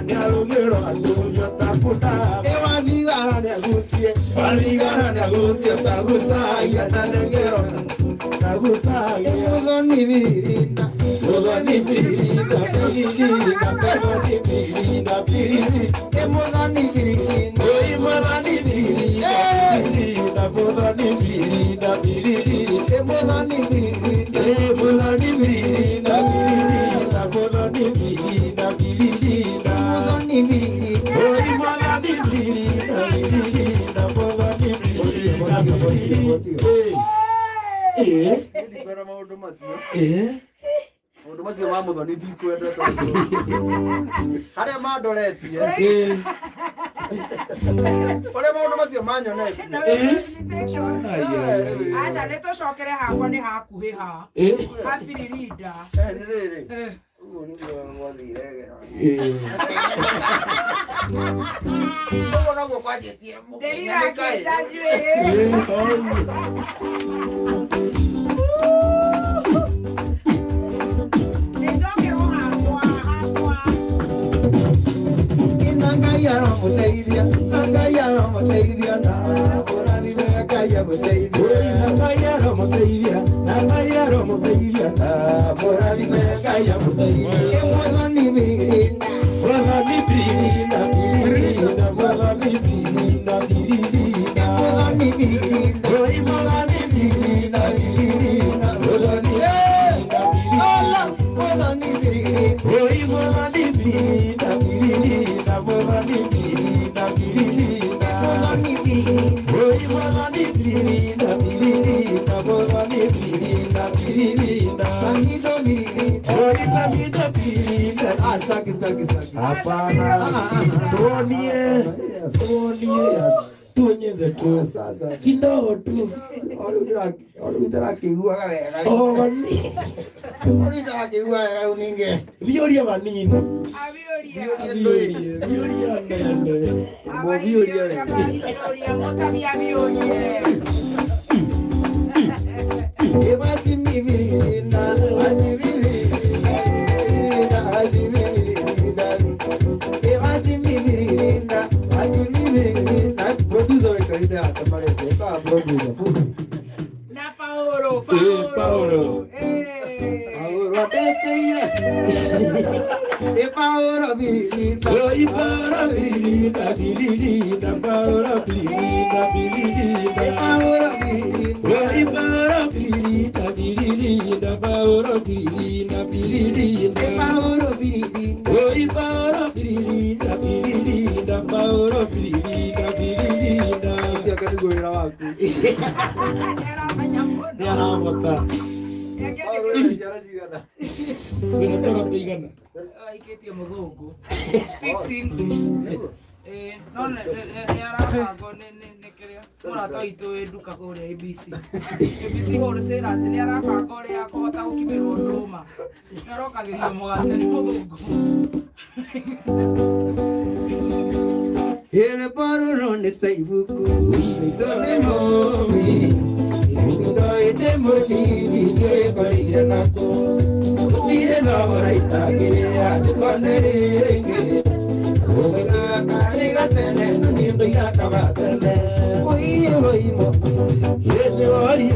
nyarugero anduyo taputa ewanigara negusie wanigara negusie tagusaya nanegero tagusaya mudoni virinda piriri mudoni piriri oi mudoni piriri mudoni piriri mudoni Mundu macio wa muthoni ndikwenda haria mandoretie ore maundu macio manyonetie anda nitocokere hakwa ni hakuhiha habiririda ni riri uguo niguo gwathirege uguo naguo kwanjĩtie Muteithia na mũrathime Ngai amũteithie Ngai aromũteithia na mũrathime Ngai amũteithie mwathani birinda mwathani birinda mwathani birinda mwathani birinda oi mwathani birinda mwathani mwathani birinda oi mwathani birinda mwathani hapana tuonie tuonyeze tu sasa kidogo tu oludra kiguaga wega oludra kiguaga wega uninge vioria vanini vioria ndende mo vioria motabia vioria evati mivirina Paolo. Paolo teteira. E Paolo virinda. Oi Paolo virinda, virinda, Paolo virinda, virinda. E Paolo virinda. Oi Paolo virinda, virinda, Paolo virinda, virinda. E Paolo virinda. Oi Paolo virinda, virinda, Paolo virinda, virinda. Sia kategori waku. Era bota. Vinatoka kuigana. Iketi ya mudhungu. Speaks English. No era go ne keria. Mura to itu eduka ko ri ABC. ABC ho sera se era ka ko ri akota ukibero nduma. Naroka giria mugate ni mudhungu. Ele parou no saibuku. Dole momi. Ite moni ke koira nako utire na ita ke akonere oga kare gatene no ni biya tabatene oi mo yete ori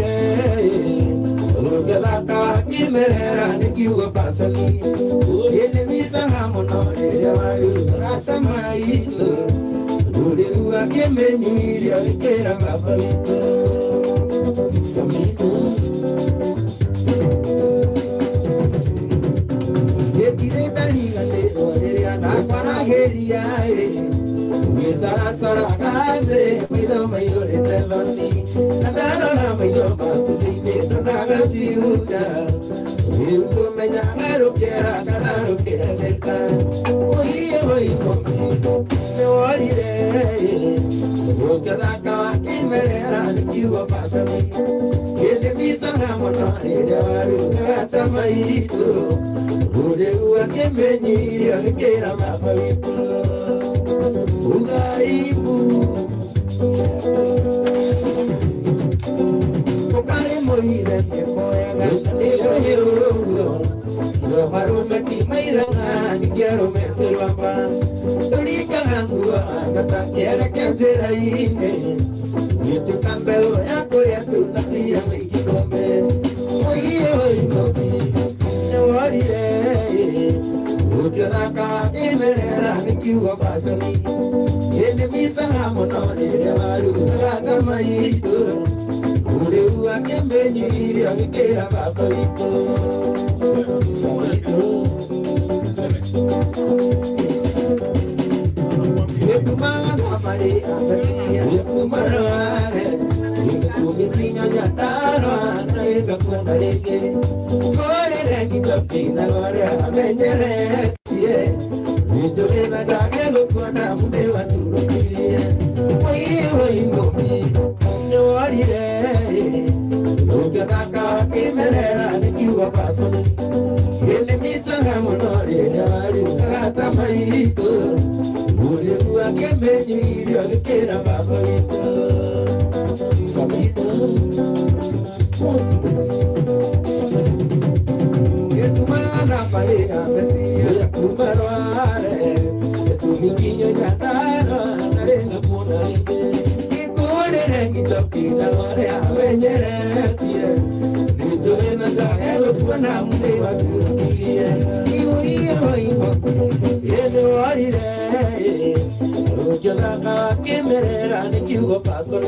oga ka kimerera ni kiwa pasali yete misa hamono ya wali ratamai ure uga kemenyi ya kera mafalito Yetire daliga te oreria na panageria sara kaze mido mayo etevani na mayo matu de na gatiucha Wilko menya ngaro kera kana kera seta oi komi me orire Okada ka kimerera kiwa pasami Yete bisa hamono ida waru kata maitu Ure uwa kemenyi ya kera mafawitu Ugaibu Kokare moire te moega Ego hero Lo haru meti mairanga Ni quiero meter wapa kata kere kentera ine Itu kambeo yako ya tunatia mikikombe Oye oi mobi Newari Ukioraka imerera nikiwa pasoni Ene misa hamonone Newaru kata maito Ule ua kembenyi Irio mikera baba ito Samito Kumana pare apasiya kumarare kumikinya nyataro anaika kumareke kore rengi topina kore amenyere tie nijo ena jage lokona mude waturo kilie oi momi nyori re ukataka kimerera nikiwa pasoni ele misanga monore nyari kata maito Ule ua kemenyu irio kera baba ito Samito Mosibus Yetumana pare apesiya kumarware Yetumikinyo nyatano Narenga puna leke Ikone rengi tokina wale amenyere tie Nijo ena zahelo puna mde watu kilie Iwo imo Yedo walire Ukioraka kimerera nikiwa pasoni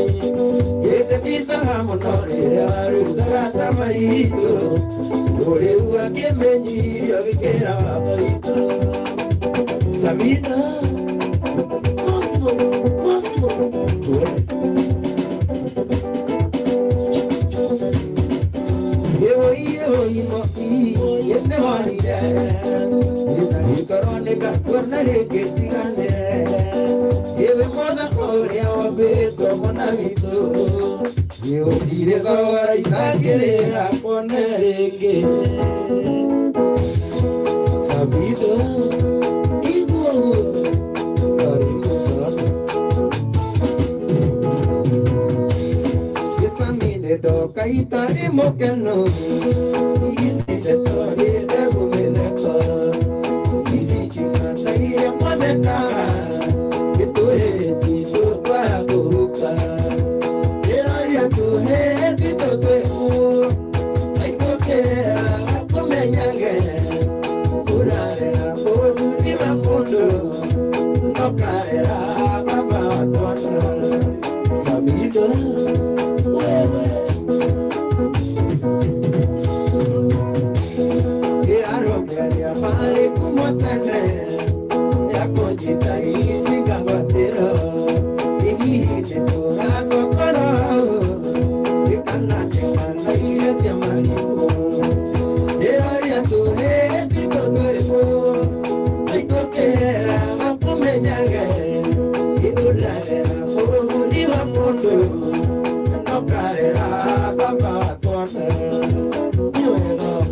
Yete pisa hamonore Waruka gata maito Ule ua kemenyi Irio kikera wabarito Samina Mosmos Tuole Yewo imo Yete walire Ikorone kakuna reke tigane Yewe moda kore wabeto mona vito Yewo dire kawara itagere akone reke Sabito Igo Karimu sana Yesamine toka itari mokeno Isi tetori debu meneka Itu heti tu para kuruka Iraria tu heti tu tueku Aiko kera aku menyage Urarera kodu jiwa mundo Nokarera baba watona Samido wewe Arogeria mali kumotene Yakojita isi kabatero Ihihite tuhaso koro Ikana tekana ile siya malipo Deraria tuheti totuepo Aiko kera akumenyage Iurarera kurudiwa mundo Nokarera baba watona Niwego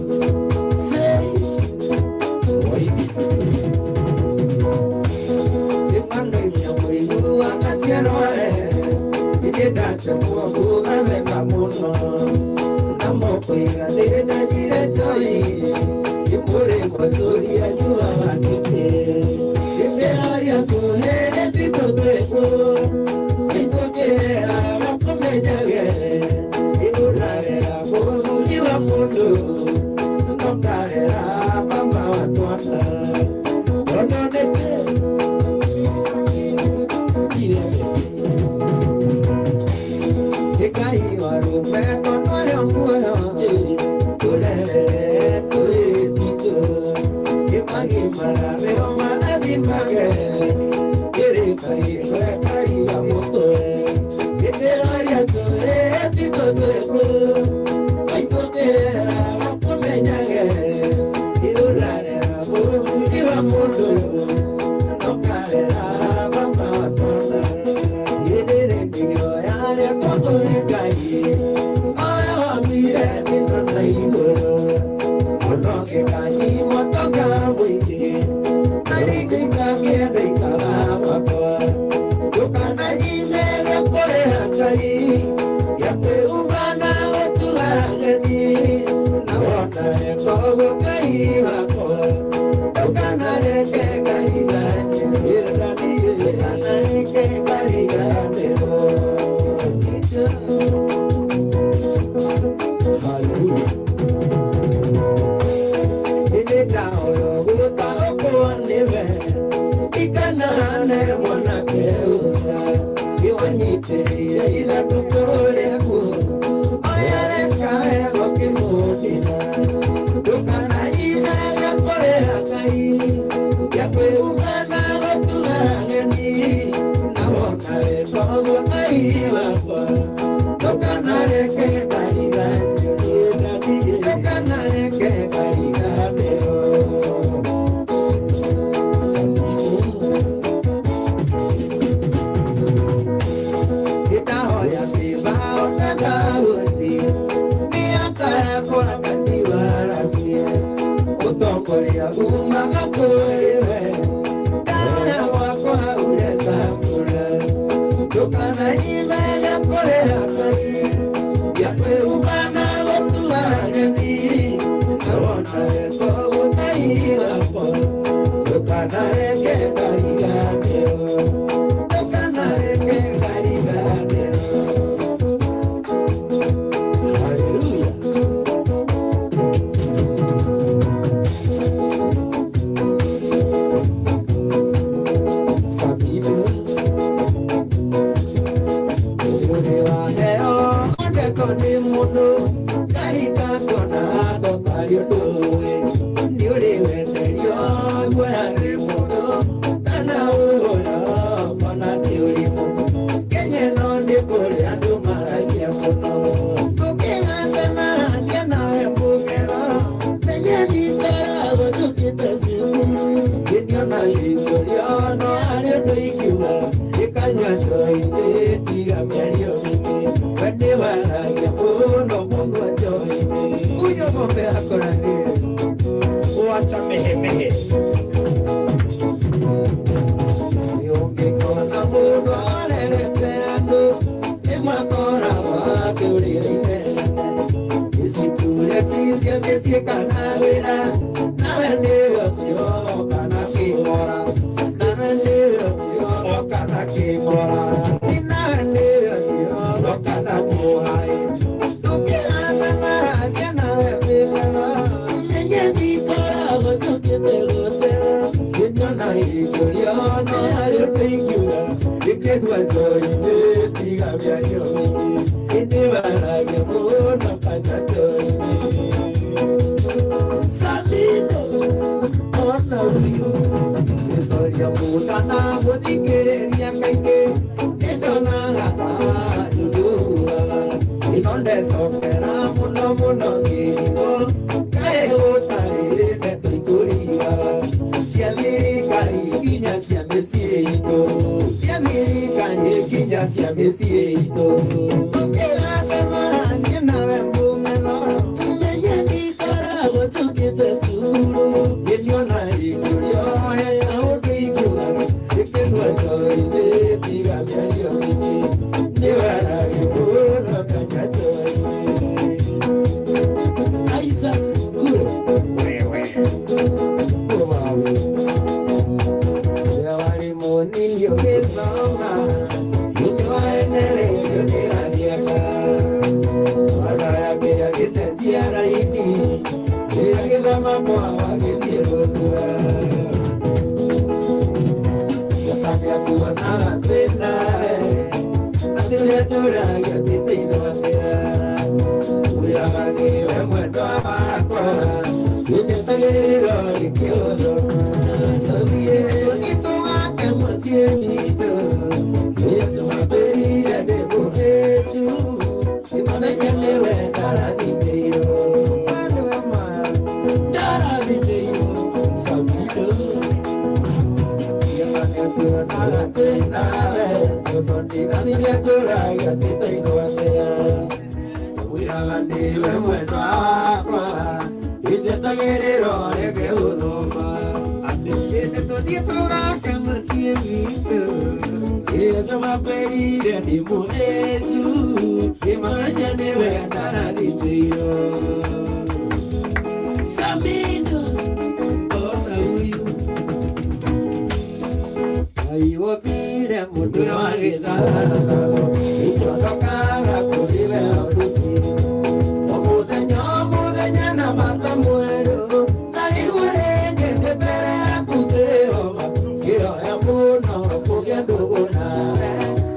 Cuando inicia muy dura, casi errores, y que date por fuga de camuno. Namo cuida de la dirección y por el motor y ayuda a ti. Y te haría tu ejército tueco, y tú quieras la comedia bien, y una era por un lleva mundo, no caerá pamba a tu andar. No te Tukana imega korera kai ya kwe umana watu waragani naona eko utaiwa po tukana reke karigane tukana reke karigane haleluya sabido Koni muno karika kona to kario doe niure wenderio gware muno kana ora mana niuri muno kenye no de kore andu maragia muno kukinga sana yana epukera menye ditara watu kitasimu kenyo na historia no ario doikiwa ikanywa soite tiga merio miki Wende waragia muno mungu ajoine Uyo bombe akorani Uacha mehe mehe Yungi kona muno arerete andu Imakora wake uririne Isikure sisye mesye kanawira Nawende wasio kana kimora Nawende wasio kana kimora Nawende wasio kana muhai Tukianza maragia nawe pekala Nenye vikora watukitelote Kenyo na higoriano hariotekiwa Ikedwa joine tiga vyario mingi Ine waragia muno kanya joine Salino ona uyu Historia mutana wotikereria kaike Nendona gata nudua Inonde sokera muno muno ngiko Kae utari neto ikuriwa Sia mirikari kinya sia mesie ito Sia mirikari kinya sia mesie ito Kila semana nyenawe mbumeno Menye nikara watukite suru Yenyona ikurio heya ukikiwa Ikenwa joide tiga miario miki Niwara yukuro kanyatoine Aisa kuro wewe Uwawe Yawari moni yogezoma Inwa enere yoniradiaka Wala yake ya kisentia raiti Yagizama kwa wakizirundua Yasaka kuwa na tena Atulia tura ya titino atea Uyagani we mwendo wakwa Yenye tagero likiodo Nabie kito wake mwasie mito Yesu maperi ya debo hetu Imane nyelewe dara diteyo Manewe ma dara diteyo Sabido Yamane kuwa na tena Kaninya turaya titaino atea Uyagani we mwendo wakwa Ijetagerero rege udoma Atete todito waka masie mito Yesu maperire ni muetu Imanya newe andara diteyo Samino Osa uyu Aiwo pire mutu wagita Ichotokaga kuribe odusi Omudenya na mata muero Naliwurenge nepere akuteo Kiro ya muno kuge ndugu nare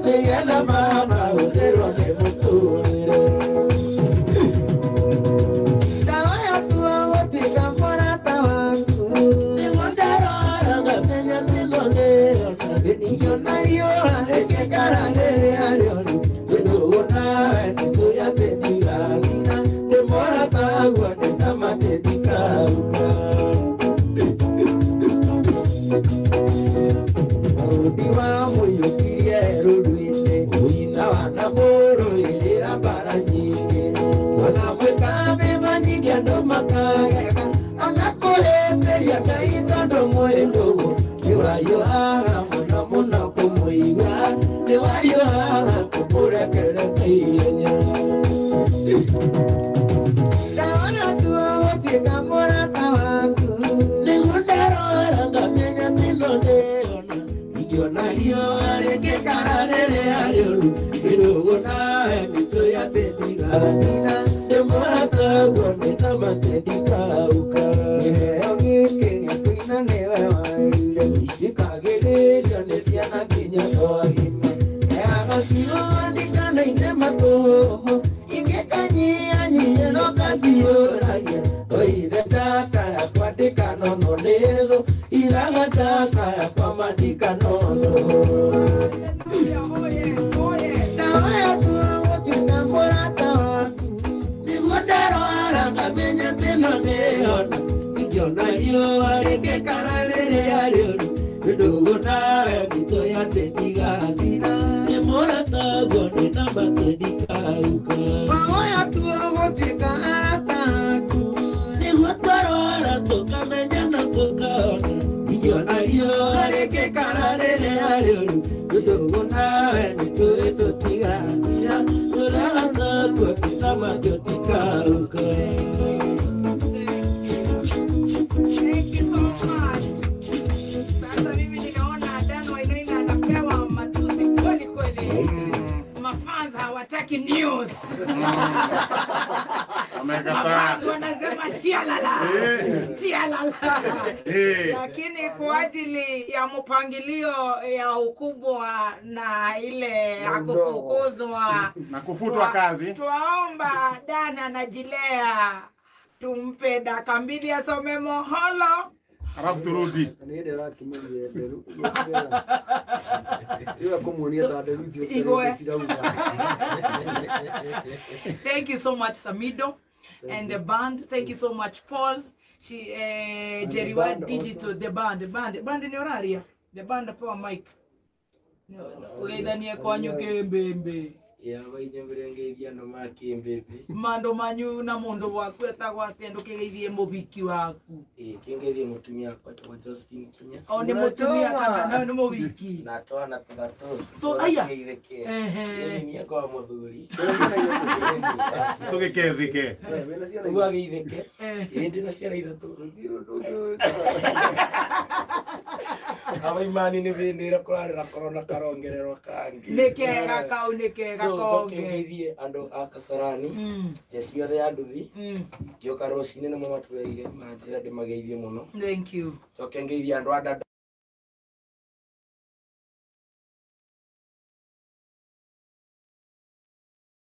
Nigenda mama utero ne mutunire Dawa ya tuwa wotika mporata wangu Nigondaro aranga penya milonero Benigyo nario hareke karandere arioni Ndugu nawe nitu ya teniga vina Nemorata agwa nena tetika uka Udiwa moyo kirie ruduine Uina wana moro ilira para nyingi Wana mweka beba nyingi ando makageka Anakole teria kaita ndo mwendo Iwa yo ara muna muna kumuiwa Mwende wayo kupura kere kiyenya Dawana tuwa wote kamora tawaku Nigundaro aranga menya tino neona Igiona liyo areke kararele ariolu Iruguna emito ya tediga Nina demora tago nina matedika uka Eongi kuina newe waile Ikagele lionesia na kinya soagima Eaga siyo nikana ine matoho Ike kanyia nyinye no kantiyo raya Oide taka ya kwa dika nono ledo Ilaga taka ya kwa madika nono Tawaya tuwa wote kamora tawaku Nigundaro aranga menya teno neona Igiona liyo areke kararele ariolu Ndugu nawe mito ya tediga nina Nemora tago nina matedika uka Paoya tuwa wote ka arataku Nigundaro aratoka menya na tokaona Igiona liyo areke kararele ariolu Ndugu nawe mito ya tediga nina Nemora tago nina matedika uka Thank you so much. Sasa mimi ninaona Dano Wainaina anapewa matusi kweli kweli. Mafans hawataki news. Mafans wanasema chialala. Chialala. Lakini kwa ajili ya mpangilio ya ukubwa na ile hakufukuzwa na kufutwa kazi, tuwaomba Dana na Jilea tumpe dakika 2 asome moholo. alafu turudi. Thank you so much, Samido and the band. Thank you so much, Paul. Jeriwa Digital, the band ni oraria. The band apewa mic. Ugeithanie kwanyu kimbembe. Ya wainyemberenge ivyano makimbepe. Mando manyu na mundu waku etagwo atendo kigeithie mubiki waku. Kingeithie mutumia kwa Josephine Kinya. Ni mutumia kana ni mubiki. Natoa na tugato. So aya. Ni kwa muthuri. Tugikethike. Uwa geithike. Indi na ciara ithatu. Aba imani ni bindira kurarira korona karongererwa kangi. Nikega kau nikega konge. Kingeithie andu a Kasarani. Jeshi yothe ya nduthi. Kio karocine na mamaturire manjira ndimageithie muno. Thank you. Coke ngeithie andu a